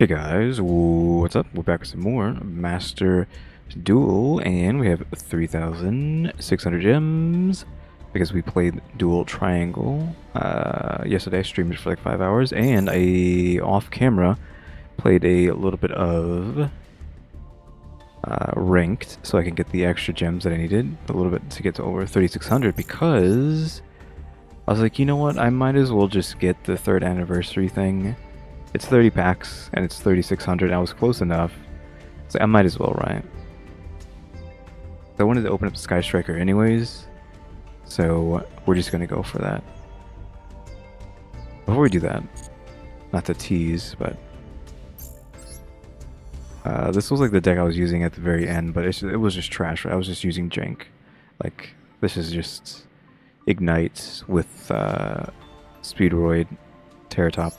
Hey guys, what's up? We're back with some more Master Duel, and we have 3,600 gems because we played Dual Triangle yesterday. I streamed it for like 5 hours, and I off camera played a little bit of ranked so I can get the extra gems that I needed, a little bit to get to over 3,600 because I was like, you know what? I might as well just get the third anniversary thing. It's 30 packs and it's 3,600. I was close enough. So I might as well, right? So I wanted to open up Sky Striker anyways. So we're just going to go for that. Before we do that, not to tease, but this was like the deck I was using at the very end, but it was just trash. Right? I was just using Jank. Like, this is just Ignite with Speedroid, Terratop,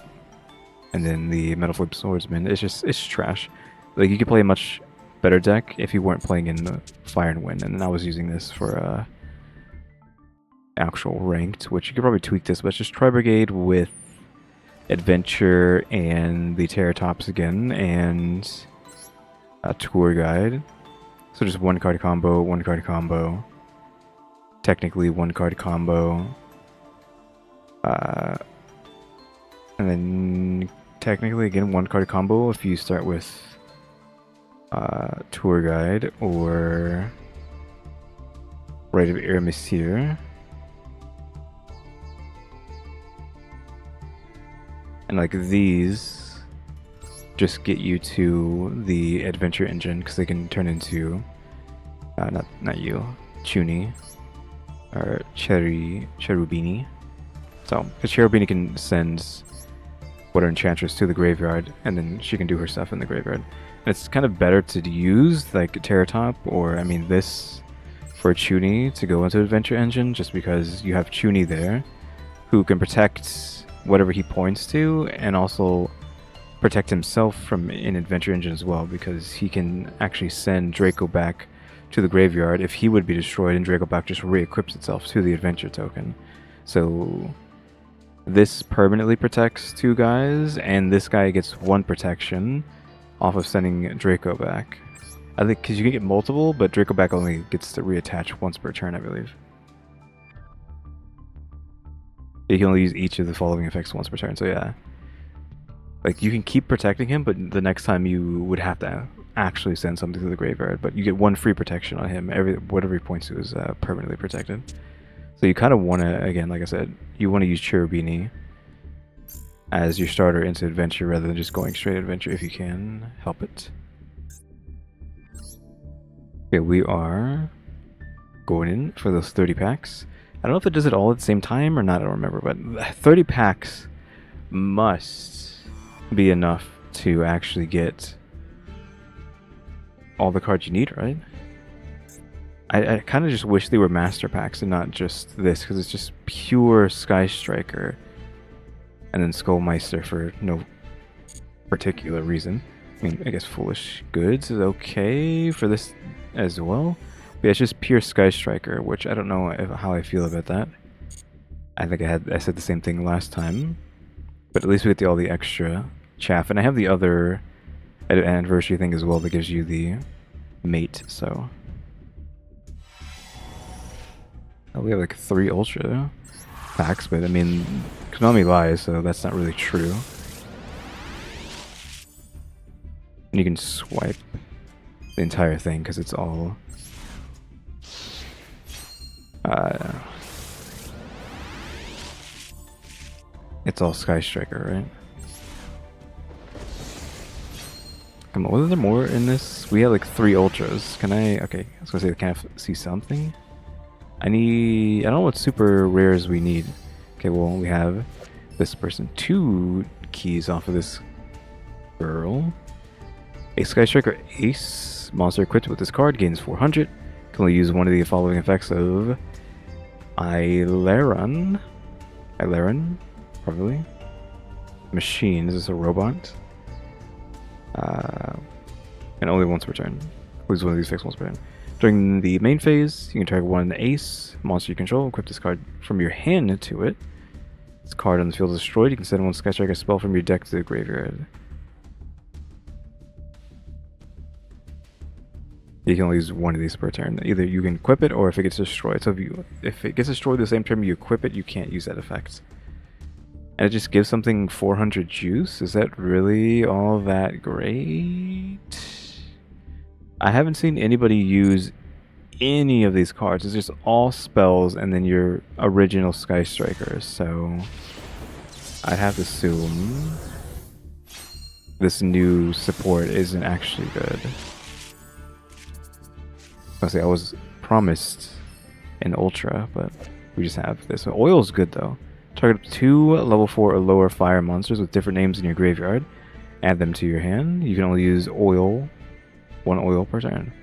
and then the Metal Flip Swordsman. It's trash. Like, you could play a much better deck if you weren't playing in Fire and Wind, and then I was using this for actual ranked, which you could probably tweak this, but it's just Tri-Brigade with Adventure and the Terratops again, and a Tour Guide. So just one card combo. Technically one card combo. And then technically again one card combo if you start with Tour Guide or Rite of EmmyStarr. And like these just get you to the adventure engine because they can turn into not you, Chuni or Cherubini. So, because Cherubini can send Water Enchantress to the graveyard, and then she can do her stuff in the graveyard. And it's kind of better to use like Terratop or I mean this for Chuni to go into Adventure Engine, just because you have Chuni there, who can protect whatever he points to, and also protect himself from in Adventure Engine as well, because he can actually send Draco back to the graveyard if he would be destroyed, and Draco back just re-equips itself to the Adventure token. So this permanently protects two guys, and this guy gets one protection off of sending Draco back. I think because you can get multiple, but Draco back only gets to reattach once per turn, I believe. You can only use each of the following effects once per turn, so yeah. Like, you can keep protecting him, but the next time you would have to actually send something to the graveyard, but you get one free protection on him. Whatever he points to is permanently protected. So you kind of want to, again, like I said, you want to use Cherubini as your starter into Adventure rather than just going straight Adventure if you can help it. Okay, we are going in for those 30 packs. I don't know if it does it all at the same time or not, I don't remember, but 30 packs must be enough to actually get all the cards you need, right? I kind of just wish they were master packs and not just this, because it's just pure Sky Striker and then Skullmeister for no particular reason. I mean, I guess Foolish Goods is okay for this as well. But yeah, it's just pure Sky Striker, which I don't know how I feel about that. I think I said the same thing last time, but at least we get all the extra chaff, and I have the other anniversary thing as well that gives you the mate. So we have like 3 ultra packs, but I mean, Konami lies, so that's not really true. And you can swipe the entire thing because it's all Sky Striker, right? Come on, was there more in this? We had like 3 ultras. Can I? Okay, I was gonna say, can I see something? I don't know what super rares we need. Okay, well, we have this person. 2 keys off of this girl. A Sky Striker Ace. Monster equipped with this card gains 400. Can only use one of the following effects of Aileron, probably. Machine, is this a robot? And only once per turn. Lose one of these effects once per turn. During the main phase, you can target one ace monster you control, equip this card from your hand to it. This card on the field is destroyed. You can send one Sky Striker spell from your deck to the graveyard. You can only use one of these per turn. Either you can equip it, or if it gets destroyed. So if it gets destroyed the same turn you equip it, you can't use that effect. And it just gives something 400 juice? Is that really all that great? I haven't seen anybody use any of these cards. It's just all spells and then your original Sky Strikers. So I'd have to assume this new support isn't actually good. I was promised an Ultra, but we just have this. So Oil's good though. Target up 2 level 4 or lower fire monsters with different names in your graveyard. Add them to your hand. You can only use oil, 1 oil per turn.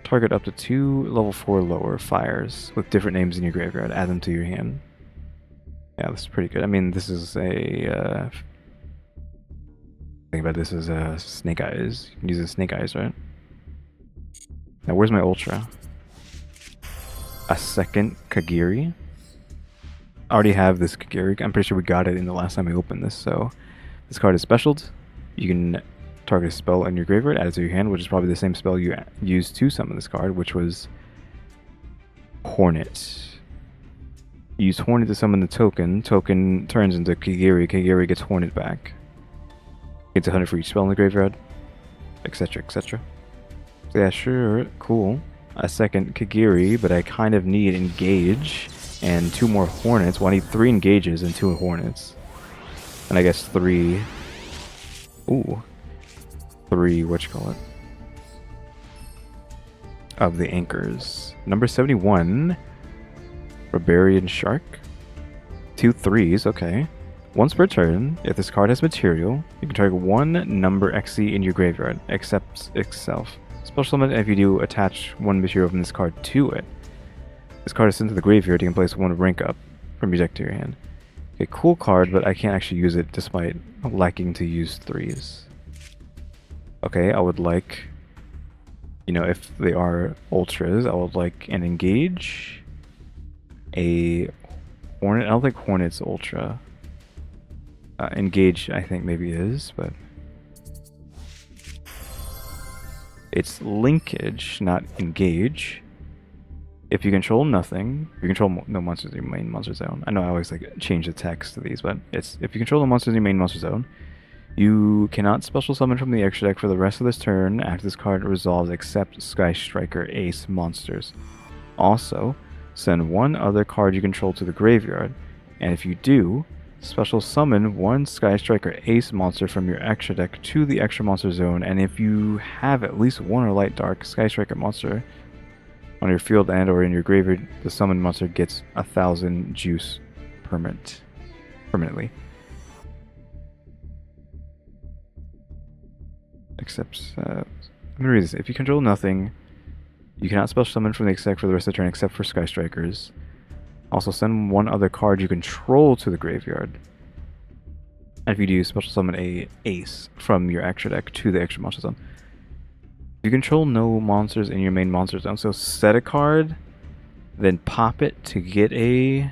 Target up to 2 level 4 lower fires with different names in your graveyard. Add them to your hand. Yeah, this is pretty good. I mean, this is a... think about this as Snake Eyes. You can use the Snake Eyes, right? Now, where's my Ultra? A second Kagiri. I already have this Kagiri. I'm pretty sure we got it in the last time we opened this. So, this card is specialed. You can target a spell in your graveyard, add it to your hand, which is probably the same spell you used to summon this card, which was Hornet. You use Hornet to summon the token. Token turns into Kagiri. Kagiri gets Hornet back. Gets 100 for each spell in the graveyard, etc., etc. So yeah, sure, cool. A second Kagiri, but I kind of need Engage and 2 more Hornets. Well, I need 3 Engages and 2 Hornets. And I guess 3... Ooh. 3, whatchamacallit? Of the Anchors. Number 71. Barbarian Shark. 2 3s, okay. Once per turn, if this card has material, you can target 1 number XC in your graveyard, except itself. Special summon, if you do, attach 1 material from this card to it. This card is sent to the graveyard, you can place 1 rank up from your deck to your hand. Okay, cool card, but I can't actually use it despite liking to use 3s. Okay, I would like, you know, if they are Ultras, I would like an Engage, a Hornet. I don't think Hornet's Ultra. Engage, I think maybe is, but it's Linkage, not Engage. If you control nothing, if you control no monsters in your main monster zone. I know I always like change the text to these, but it's if you control the monsters in your main monster zone, you cannot special summon from the extra deck for the rest of this turn after this card resolves except Sky Striker Ace monsters. Also, send 1 other card you control to the graveyard, and if you do, special summon 1 Sky Striker Ace monster from your extra deck to the extra monster zone, and if you have at least 1 or light dark Sky Striker monster on your field and or in your graveyard, the summoned monster gets 1,000 juice permanently. Except, let me read this. If you control nothing, you cannot special summon from the extra deck for the rest of the turn except for Sky Strikers. Also, send 1 other card you control to the graveyard. And if you do, special summon a Ace from your extra deck to the extra monster zone. You control no monsters in your main monster zone, so set a card, then pop it to get a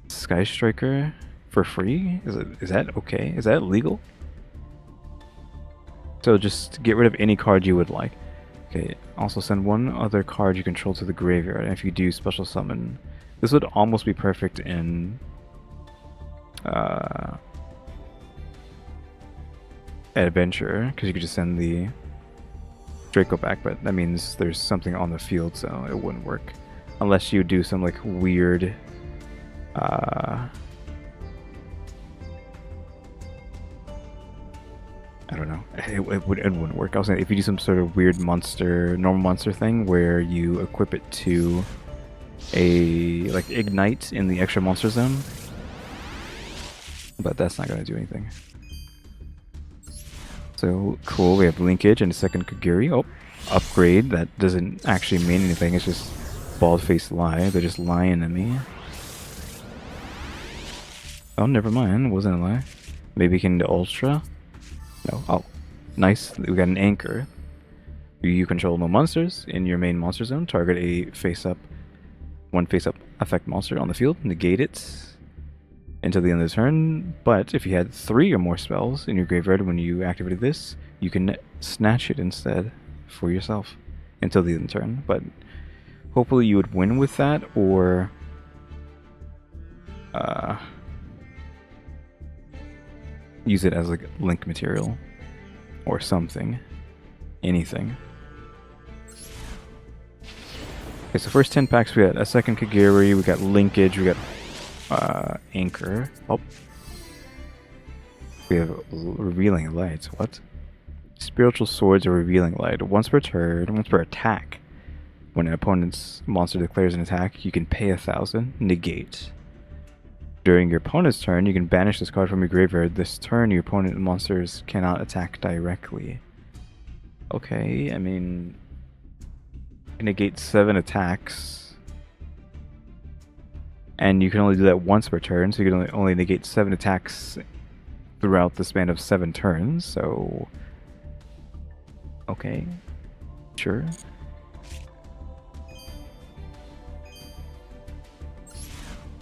Sky Striker for free? Is that okay? Is that legal? So just get rid of any card you would like. Okay, also send 1 other card you control to the graveyard, and if you do, special summon. This would almost be perfect in Adventure, because you could just send the Draco back, but that means there's something on the field, so it wouldn't work. Unless you do some like weird I don't know. It wouldn't work. I was saying if you do some sort of weird normal monster thing where you equip it to a like ignite in the extra monster zone, but that's not gonna do anything. So cool. We have Linkage and a second Kagiri. Oh, upgrade. That doesn't actually mean anything. It's just bald-faced lie. They're just lying to me. Oh, never mind. It wasn't a lie. Maybe we can do Ultra. No. Oh, nice. We got an Anchor. You control no monsters in your main monster zone. Target a face-up, 1 face-up effect monster on the field. Negate it. until the end of the turn, but if you had 3 or more spells in your graveyard when you activated this, you can snatch it instead for yourself until the end of the turn. But hopefully you would win with that, or use it as like link material or something. Anything. Okay, so first 10 packs we got a second Kagiri, we got Linkage, we got Anchor. Oh. We have Revealing Lights. What? Spiritual Swords or Revealing Light. Once per turn, once per attack. When an opponent's monster declares an attack, you can pay 1,000, negate. During your opponent's turn, you can banish this card from your graveyard. This turn, your opponent monsters cannot attack directly. Okay, I mean, negate 7 attacks. And you can only do that once per turn, so you can only negate 7 attacks throughout the span of 7 turns, so... Okay. Sure.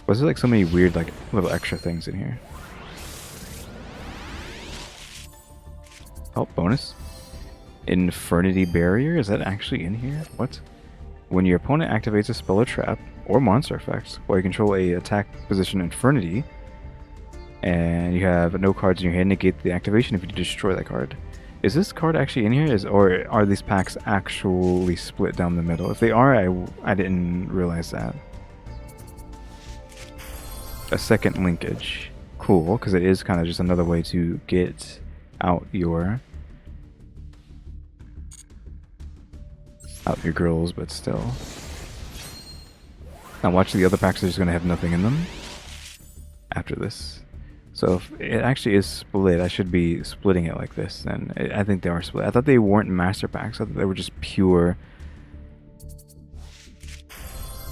Was there like so many weird like little extra things in here? Oh, bonus. Infernity Barrier? Is that actually in here? What? When your opponent activates a spell or trap, or monster effects, while you control a attack position Infernity, and you have no cards in your hand, negate the activation if you destroy that card. Is this card actually in here? Or are these packs actually split down the middle? If they are, I didn't realize that. A second Linkage. Cool, because it is kind of just another way to get out your girls, but still. Now watch, the other packs are just going to have nothing in them after this. So if it actually is split, I should be splitting it like this then. I think they are split. I thought they weren't master packs. I thought they were just pure...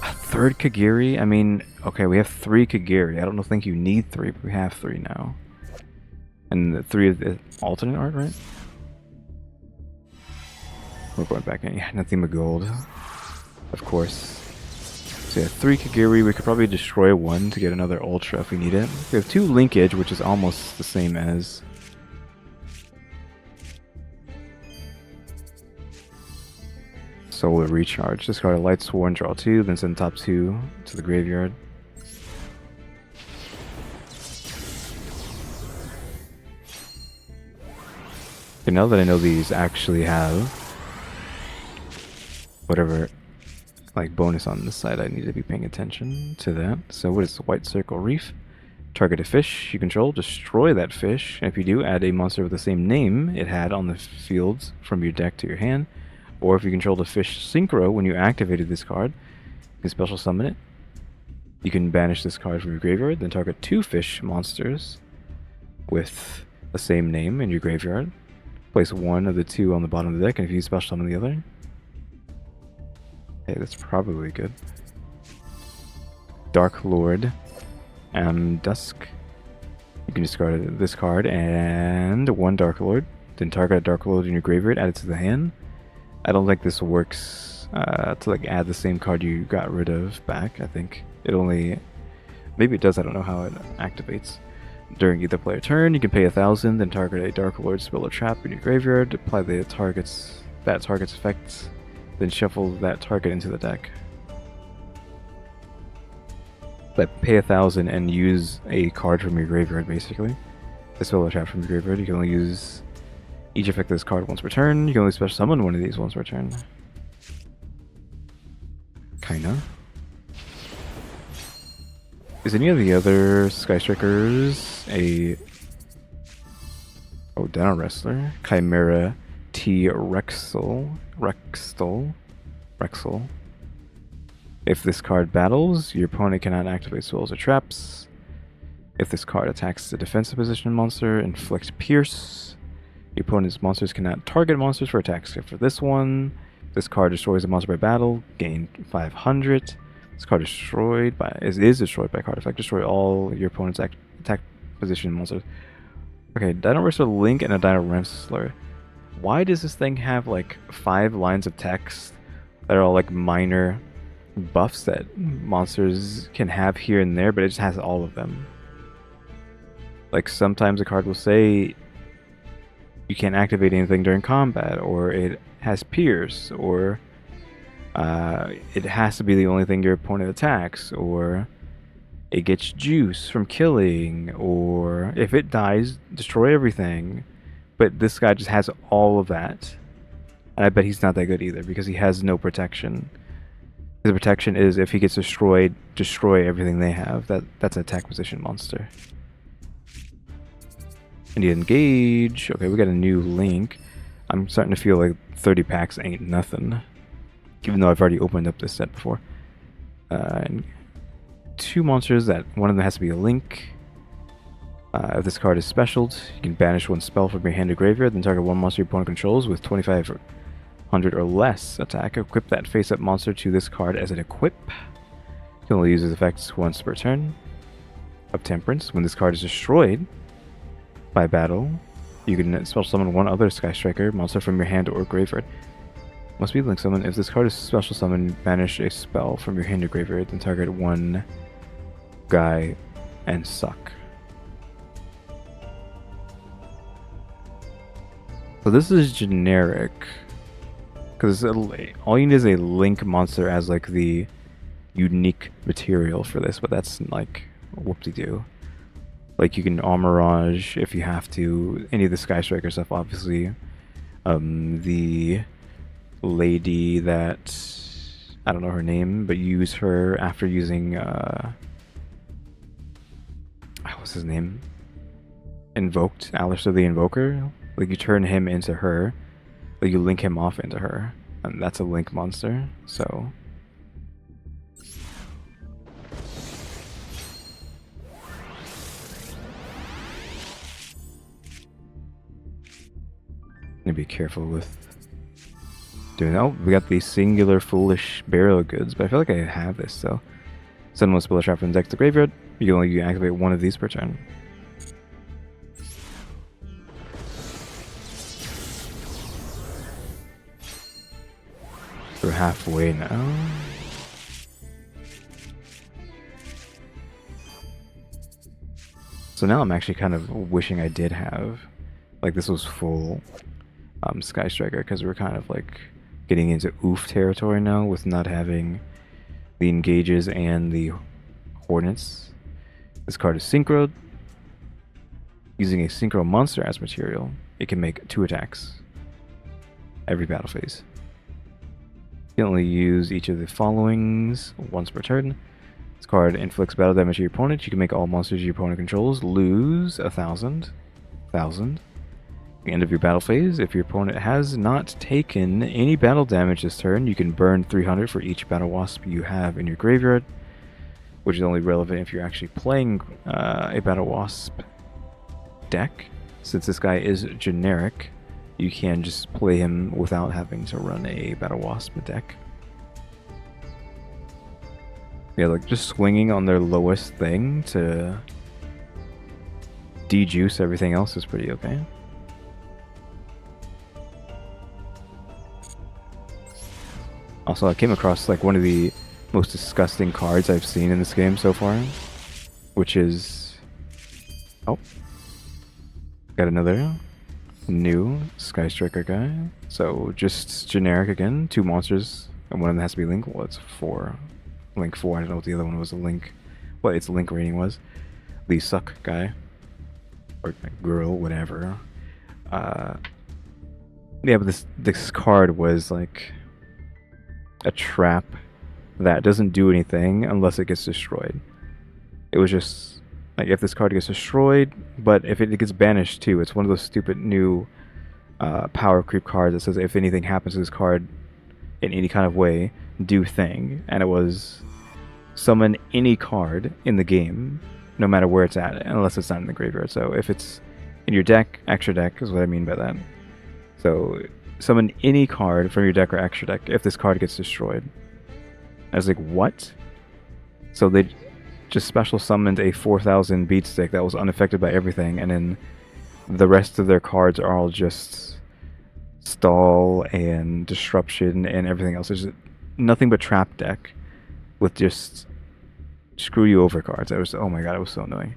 A third Kagiri? I mean, okay, we have 3 Kagiri. I don't think you need 3, but we have 3 now. And the 3 of the alternate art, right? We're going back in. Yeah, nothing but gold. Of course. So yeah, 3 Kagiri. We could probably destroy 1 to get another Ultra if we need it. We have 2 Linkage, which is almost the same as... Solar Recharge. Discard a Light Sworn, draw 2, then send top 2 to the graveyard. Okay, now that I know these actually have whatever like bonus on this side, I need to be paying attention to that. So what is the White Circle Reef? Target a fish you control, destroy that fish, and if you do, add a monster with the same name it had on the fields from your deck to your hand. Or if you control the fish synchro when you activated this card, you can special summon it. You can banish this card from your graveyard, then target 2 fish monsters with the same name in your graveyard. Place 1 of the 2 on the bottom of the deck, and if you special summon the other. Okay, that's probably good. Dark Lord Dusk. You can discard this card and 1 Dark Lord. Then target a Dark Lord in your graveyard, add it to the hand. I don't think this works to like add the same card you got rid of back. I think it only... Maybe it does, I don't know how it activates. During either player turn, you can pay 1,000, then target a Dark Lord spell or trap in your graveyard, apply that target's effects, then shuffle that target into the deck. But pay 1,000 and use a card from your graveyard, basically. A spell or trap from your graveyard. You can only use each effect of this card once per turn. You can only special summon one of these once per turn. Kinda. Is any of the other Sky Strikers a... Oh, Dino Wrestler? Chimera T. Rexel. If this card battles, your opponent cannot activate spells or traps. If this card attacks the defensive position monster, inflict Pierce. Your opponent's monsters cannot target monsters for attacks except for this one. If this card destroys a monster by battle, gain 500. This card is destroyed by card effect. Destroy all your opponent's attack position monsters. Okay, Dino Wrestler Link and a Dino Wrestler. Why does this thing have like 5 lines of text that are all like minor buffs that monsters can have here and there, but it just has all of them? Like sometimes a card will say you can't activate anything during combat, or it has pierce, or it has to be the only thing your opponent attacks, or it gets juice from killing, or if it dies, destroy everything. But this guy just has all of that. And I bet he's not that good either because he has no protection. His protection is if he gets destroyed, destroy everything they have. That's an attack position monster. And you engage. Okay, we got a new link. I'm starting to feel like 30 packs ain't nothing. Even though I've already opened up this set before. And 2 monsters that one of them has to be a link. If this card is specialed, you can banish 1 spell from your hand to graveyard, then target 1 monster your opponent controls with 2500 or less attack. Equip that face-up monster to this card as an equip. You can only use its effects once per turn. Of Temperance, when this card is destroyed by battle, you can special summon 1 other Sky Striker monster from your hand or graveyard. Must be link summon. If this card is special summoned, banish a spell from your hand to graveyard, then target 1 guy and suck. So this is generic, because all you need is a link monster as like the unique material for this, but that's like whoop-de-doo. Like you can Armorage if you have to, any of the Sky Striker stuff obviously. The lady that, I don't know her name, but use her after using, what's his name? Invoked, Alistair the Invoker. Like you turn him into her, like you link him off into her, and that's a link monster, so. Need to be careful with doing that. Oh, we got the singular foolish burial goods, but I feel like I have this, so. Send 1 spell trap from deck to graveyard. You can only activate 1 of these per turn. We're halfway now. So now I'm actually kind of wishing I did have, like this was full Sky Striker, because we're kind of like getting into oof territory now with not having the engages and the Hornets. This card is synchroed. Using a synchro monster as material, it can make 2 attacks every battle phase. You can only use each of the followings once per turn. This card inflicts battle damage to your opponent. You can make all monsters your opponent controls lose 1,000. At the end of your battle phase, if your opponent has not taken any battle damage this turn, you can burn 300 for each Battle Wasp you have in your graveyard, which is only relevant if you're actually playing a Battle Wasp deck. Since this guy is generic, you can just play him without having to run a Battle Wasp deck. Yeah, like just swinging on their lowest thing to de-juice everything else is pretty okay. Also, I came across like one of the most disgusting cards I've seen in this game so far, which is... Oh. Got another new Sky Striker guy. So just generic again, 2 monsters, and one of them has to be link. Well, it's 4. Link 4, I don't know what the other one was, a link. What its link rating was. The suck guy. Or girl, whatever. Yeah, but this card was like a trap that doesn't do anything unless it gets destroyed. It was just like if this card gets destroyed, but if it gets banished too, it's one of those stupid new power creep cards that says if anything happens to this card in any kind of way, do thing. And it was summon any card in the game, no matter where it's at, unless it's not in the graveyard. So if it's in your deck, extra deck is what I mean by that. So summon any card from your deck or extra deck if this card gets destroyed. I was like, what? So they just special summoned a 4,000 beat stick that was unaffected by everything, and then the rest of their cards are all just stall and disruption and everything else. There's nothing but trap deck with just screw you over cards. I was, oh my god, it was so annoying.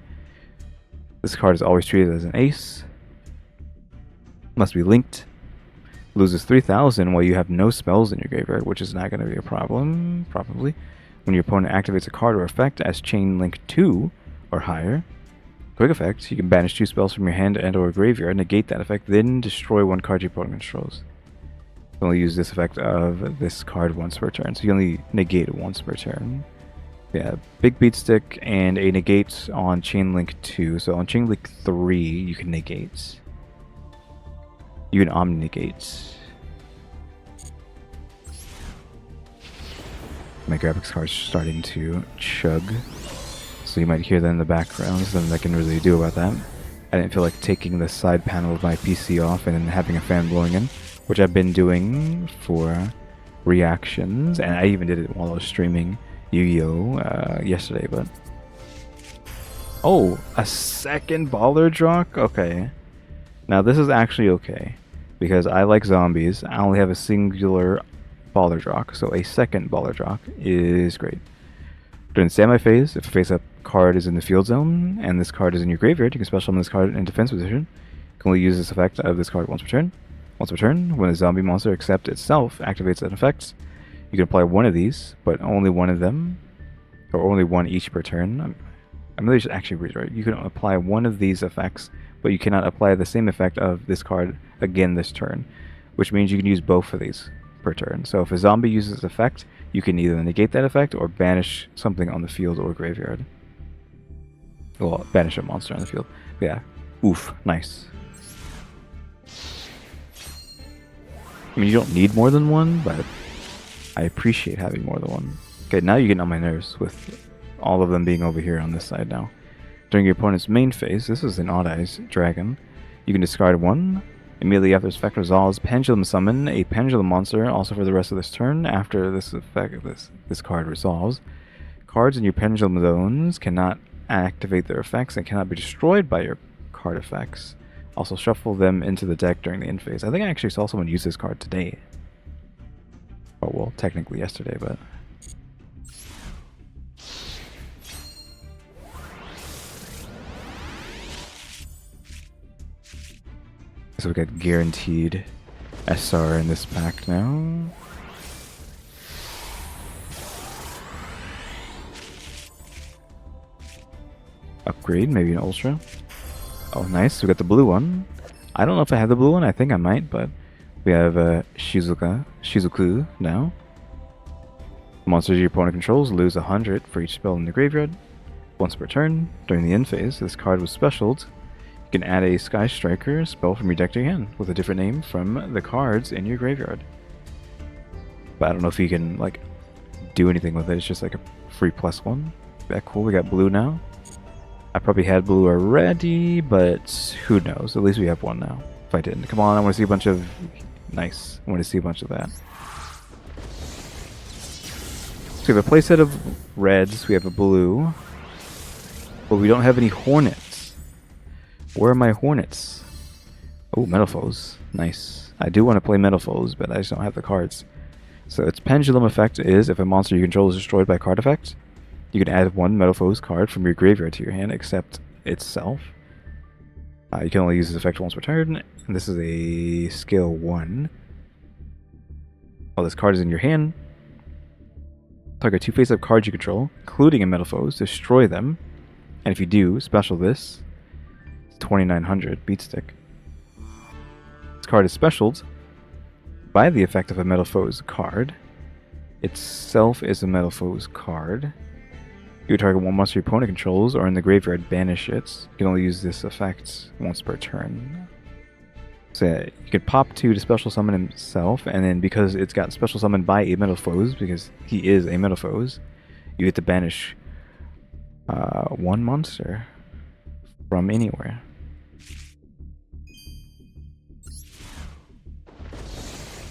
This card is always treated as an ace. Must be linked. Loses 3,000 while you have no spells in your graveyard, which is not going to be a problem, probably. When your opponent activates a card or effect as chain link 2 or higher, quick effect, you can banish 2 spells from your hand and or graveyard, negate that effect, then destroy 1 card your opponent controls. You only use this effect of this card once per turn, so you only negate it once per turn. Yeah, big beat stick and a negate on chain link 2. So on chain link 3, you can negate. You can omni-negate. My graphics card's starting to chug, so you might hear that in the background. There's nothing I can really do about that. I didn't feel like taking the side panel of my PC off and then having a fan blowing in, which I've been doing for reactions, and I even did it while I was streaming Yugioh yesterday, but... Oh, a second baller drock? Okay. Now this is actually okay, because I like zombies. I only have a singular baller drock, so a second baller drock is great. During the standby phase, if a face-up card is in the field zone, and this card is in your graveyard, you can special summon this card in defense position. You can only use this effect of this card once per turn. Once per turn, when a zombie monster except itself activates an effect, you can apply one of these, but only one of them, or only one each per turn. I'm really just actually read right. You can apply one of these effects, but you cannot apply the same effect of this card again this turn, which means you can use both of these per turn. So if a zombie uses this effect, you can either negate that effect or banish something on the field or graveyard. Well, banish a monster on the field. But yeah, oof, nice. I mean, you don't need more than one, but I appreciate having more than one. Okay, now you're getting on my nerves with all of them being over here on this side now. During your opponent's main phase, this is an Odd Eyes Dragon. You can discard one. Immediately after this effect resolves, Pendulum Summon a Pendulum monster, also for the rest of this turn. After this effect, this card resolves, cards in your Pendulum zones cannot activate their effects and cannot be destroyed by your card effects. Also shuffle them into the deck during the end phase. I think I actually saw someone use this card today. Oh well, technically yesterday, but... So we got guaranteed SR in this pack now. Upgrade, maybe an Ultra. Oh, nice. We got the blue one. I don't know if I have the blue one. I think I might, but we have Shizuku now. Monsters your opponent controls lose 100 for each spell in the graveyard. Once per turn. During the end phase, this card was specialed. You can add a Sky Striker spell from your deck to your hand with a different name from the cards in your graveyard. But I don't know if you can like do anything with it. It's just like a free +1. Yeah, cool. We got blue now. I probably had blue already, but who knows? At least we have one now. If I didn't, come on! I want to see a bunch of nice. I want to see a bunch of that. So we have a playset of reds. We have a blue, but we don't have any hornets. Where are my hornets? Oh, Metalfoes. Nice. I do want to play Metalfoes, but I just don't have the cards. So its pendulum effect is if a monster you control is destroyed by card effect, you can add one Metalfoes card from your graveyard to your hand except itself. You can only use this effect once per turn, and this is a scale 1. While this card is in your hand, target 2 face-up cards you control, including a Metalfoes, destroy them, and if you do, special this. 2900 beat stick. This card is specialed by the effect of a Metalfoes card. Itself is a Metalfoes card. You target one monster your opponent controls or in the graveyard banish it. You can only use this effect once per turn. So yeah, you could pop 2 to special summon himself, and then because it's got special summoned by a Metalfoes, because he is a Metalfoes, you get to banish one monster from anywhere.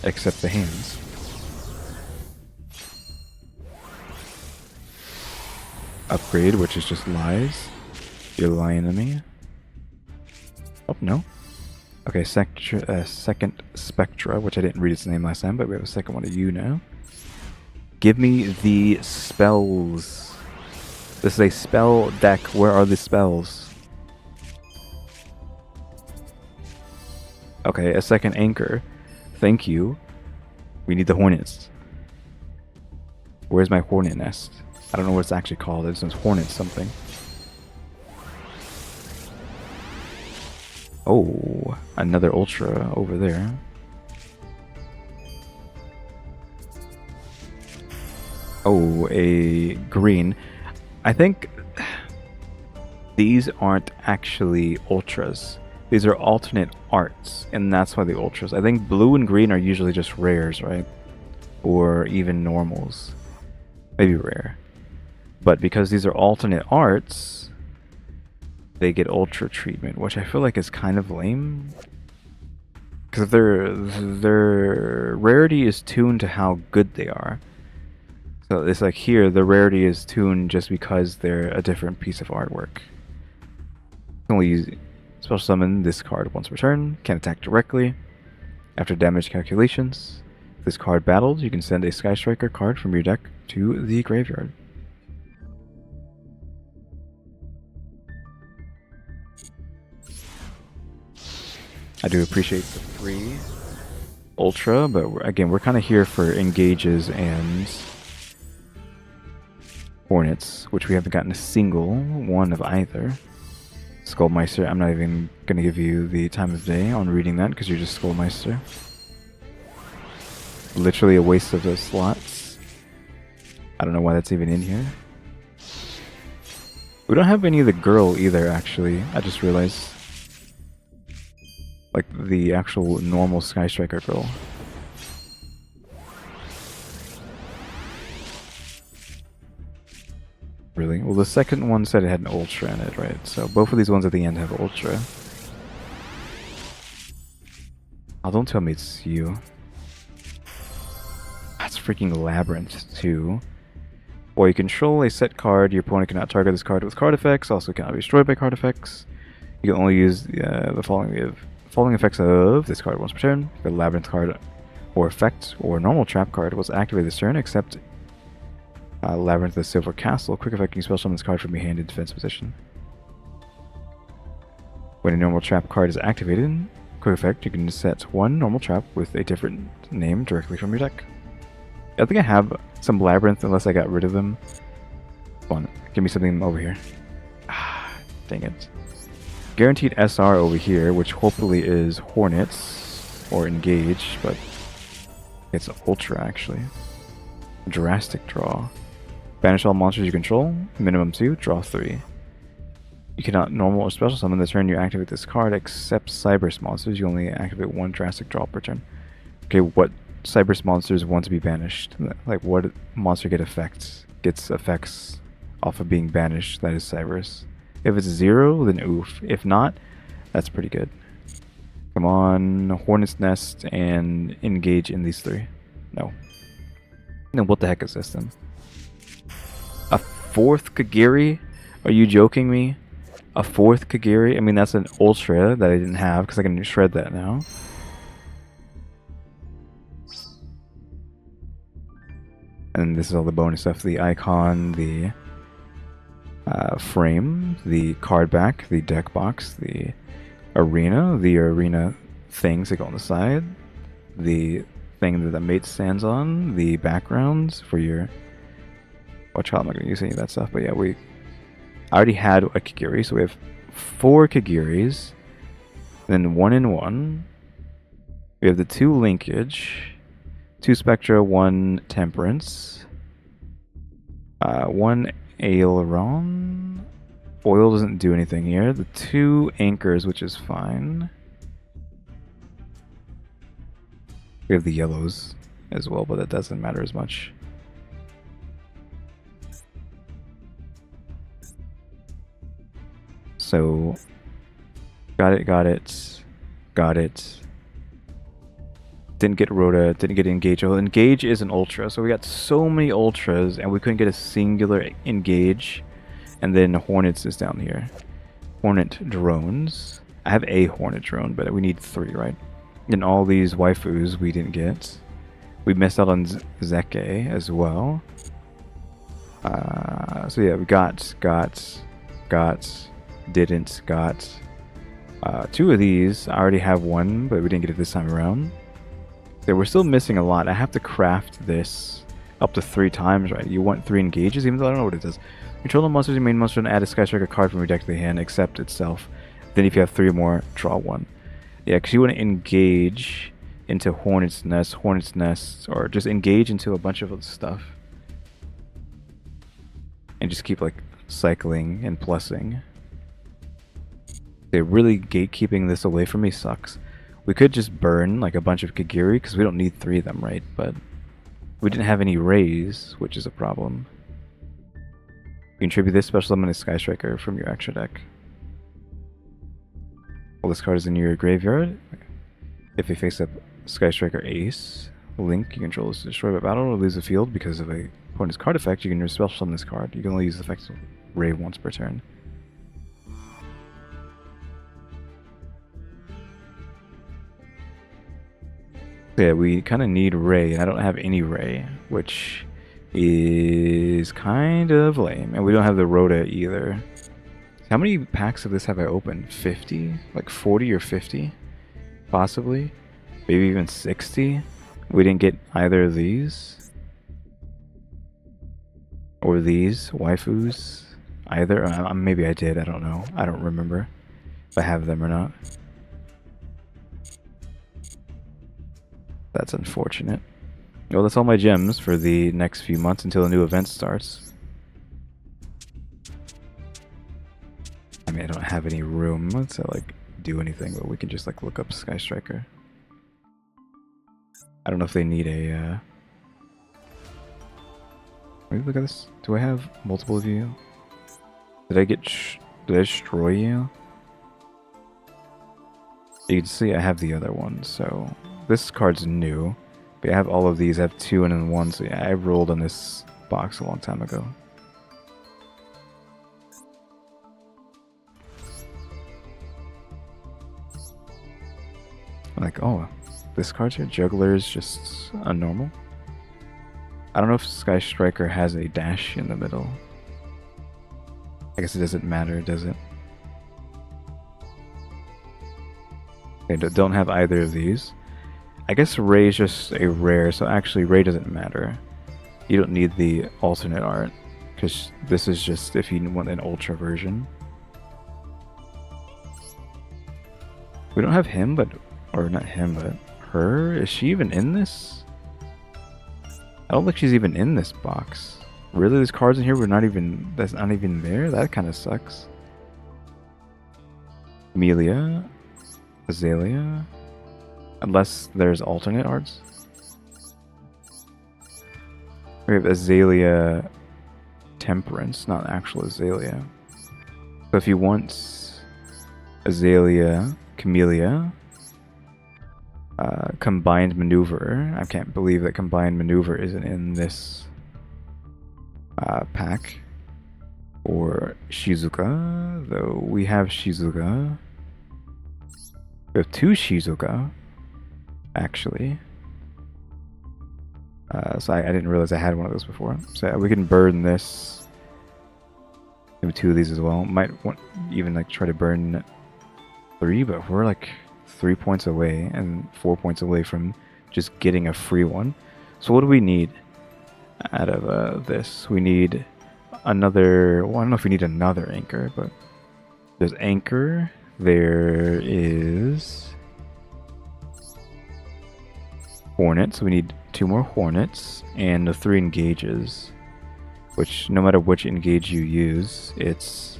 Except the hands. Upgrade, which is just lies. You're lying to me. Oh, no. Okay, second Spectra, which I didn't read its name last time, but we have a second one of you now. Give me the spells. This is a spell deck. Where are the spells? Okay, a second anchor. Thank you. We need the hornets. Where's my hornet nest? I don't know what it's actually called. It says hornet something. Oh, another ultra over there. Oh, a green. I think these aren't actually ultras. These are alternate arts, and that's why the ultras. I think blue and green are usually just rares, right? Or even normals. Maybe rare. But because these are alternate arts, they get ultra treatment, which I feel like is kind of lame. Because their rarity is tuned to how good they are. So it's like here, the rarity is tuned just because they're a different piece of artwork. You can only use special summon this card once per turn, can attack directly. After damage calculations, if this card battled, you can send a Sky Striker card from your deck to the graveyard. I do appreciate the free ultra, but again, we're kind of here for engages and hornets, which we haven't gotten a single one of either. Skullmeister, I'm not even going to give you the time of day on reading that because you're just Skullmeister. Literally a waste of those slots. I don't know why that's even in here. We don't have any of the girl either, actually. I just realized. Like the actual normal Sky Striker girl. Really? Well, the second one said it had an ultra in it, right? So both of these ones at the end have ultra. Oh, don't tell me it's you. That's freaking Labyrinth, too. Or you control a set card. Your opponent cannot target this card with card effects. Also cannot be destroyed by card effects. You can only use the following effects of this card once per turn. The Labyrinth card or effect or normal trap card was activated this turn, except Labyrinth the Silver Castle. Quick effect, you can special summon this card from your hand in defense position. When a normal trap card is activated, quick effect, you can set one normal trap with a different name directly from your deck. I think I have some Labyrinth unless I got rid of them. Come on, give me something over here. Ah, dang it. Guaranteed SR over here, which hopefully is Hornets or Engage, but it's Ultra actually. Drastic Draw. Banish all monsters you control, minimum 2, draw 3. You cannot normal or special summon the turn you activate this card except Cyberse monsters. You only activate one drastic draw per turn. Okay, what Cyberse monsters want to be banished? Like what monster gets effects off of being banished that is Cyberse? If it's 0, then oof. If not, that's pretty good. Come on, Hornet's Nest and engage in these 3. No. Then what the heck is this then? A 4th Kagiri? Are you joking me? A 4th Kagiri? I mean, that's an Ultra that I didn't have because I can shred that now. And this is all the bonus stuff. The icon, the frame, the card back, the deck box, the arena things that go on the side, the thing that the mate stands on, the backgrounds for your... Watch out, I'm not going to use any of that stuff, but yeah, I already had a Kagiri, so we have 4 Kagiris, then 1 in 1. We have the 2 linkage, 2 Spectra, 1 Temperance, 1 Aileron. Oil doesn't do anything here. The 2 Anchors, which is fine. We have the yellows as well, but that doesn't matter as much. So, got it. Didn't get Rhoda, didn't get Engage. Oh, Engage is an Ultra, so we got so many Ultras, and we couldn't get a singular Engage. And then Hornets is down here. Hornet Drones. I have a Hornet Drone, but we need 3, right? And all these waifus we didn't get. We missed out on Zeke as well. So yeah, we got, didn't, got. Two of these, I already have one, but we didn't get it this time around. So we're still missing a lot. I have to craft this up to 3 times, right? You want 3 engages, even though I don't know what it does. Control the monsters, your main monster, and add a Sky Striker card from your deck to the hand, except itself. Then if you have 3 more, draw 1. Yeah, because you want to engage into Hornet's Nest, or just engage into a bunch of other stuff. And just keep, like, cycling and plussing. Really gatekeeping this away from me sucks. We could just burn, like, a bunch of Kagiri, because we don't need 3 of them, right? But we didn't have any rays, which is a problem. You can tribute this special summon a Sky Striker from your extra deck. Well, this card is in your graveyard. If they face up Sky Striker Ace, Link, you control is destroyed by battle or lose the field because of a opponent's card effect. You can special summon this card. You can only use the effect Ray once per turn. So yeah, we kind of need Ray, and I don't have any Ray, which is kind of lame. And we don't have the Rhoda either. How many packs of this have I opened? 50? Like 40 or 50? Possibly? Maybe even 60? We didn't get either of these. Or these waifus. Either. Maybe I did, I don't know. I don't remember if I have them or not. That's unfortunate. Well, that's all my gems for the next few months until a new event starts. I mean, I don't have any room to, like, do anything, but we can just, like, look up Sky Striker. I don't know if they need a, Maybe look at this. Do I have multiple of you? Did I destroy you? You can see I have the other one, so this card's new. But I have all of these. I have 2 and then 1, so yeah, I rolled on this box a long time ago. Like, oh, this card's here. Juggler is just a normal. I don't know if Sky Striker has a dash in the middle. I guess it doesn't matter, does it? Okay, don't have either of these. I guess Ray is just a rare, so actually Ray doesn't matter. You don't need the alternate art, because this is just if you want an ultra version. We don't have him, but... Or not him, but her? Is she even in this? I don't think she's even in this box. Really? There's cards in here we're not even... That's not even there? That kind of sucks. Amelia. Azalea. Unless there's alternate arts. We have Azalea Temperance, not actual Azalea. So if you want Azalea Camellia... Combined Maneuver. I can't believe that Combined Maneuver isn't in this pack. Or Shizuka, though we have Shizuka. We have 2 Shizuka, actually. So I didn't realize I had one of those before. So yeah, we can burn this. Maybe 2 of these as well. Might want even like try to burn 3, but we're like 3 points away and 4 points away from just getting a free one. So what do we need out of this? We need another... Well, I don't know if we need another anchor, but there's anchor. There is Hornet, so we need 2 more Hornets and the 3 engages, which no matter which engage you use, it's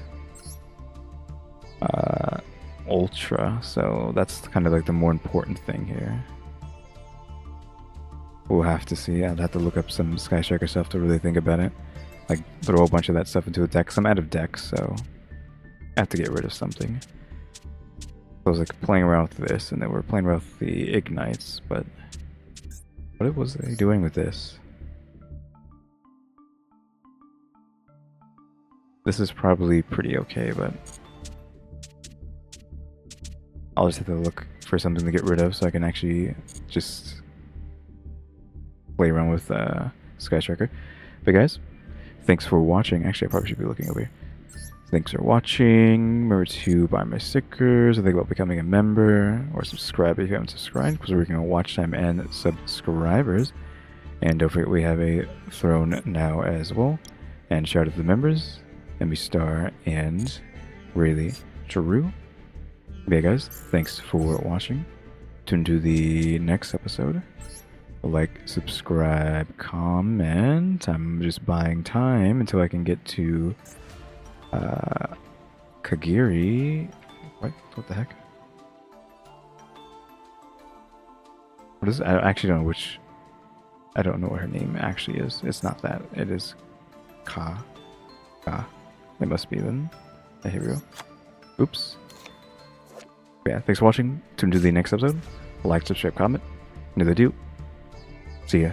ultra, so that's kind of like the more important thing here. We'll have to see. I'd have to look up some Sky Striker stuff to really think about it. Like, throw a bunch of that stuff into a deck. I'm out of decks, so I have to get rid of something. I was like playing around with this, and then we're playing around with the Ignites, but what was they doing with this? This is probably pretty okay, but I'll just have to look for something to get rid of so I can actually just play around with Sky Striker. But guys, thanks for watching. Actually, I probably should be looking over here. Thanks for watching. Remember to buy my stickers or think about becoming a member or subscribe if you haven't subscribed, because we're working on watch time and subscribers. And don't forget we have a throne now as well. And shout out to the members, EmmyStarr and RaleyDrew. Yeah, guys, thanks for watching. Tune to the next episode. Like, subscribe, comment. I'm just buying time until I can get to Kagiri. What the heck? What is it? I actually don't know which. I don't know what her name actually is. It's not that. It is Ka. It must be then. Here we go. Oops. Yeah, thanks for watching. Tune to the next episode. Like, subscribe, comment. Neither do. See ya.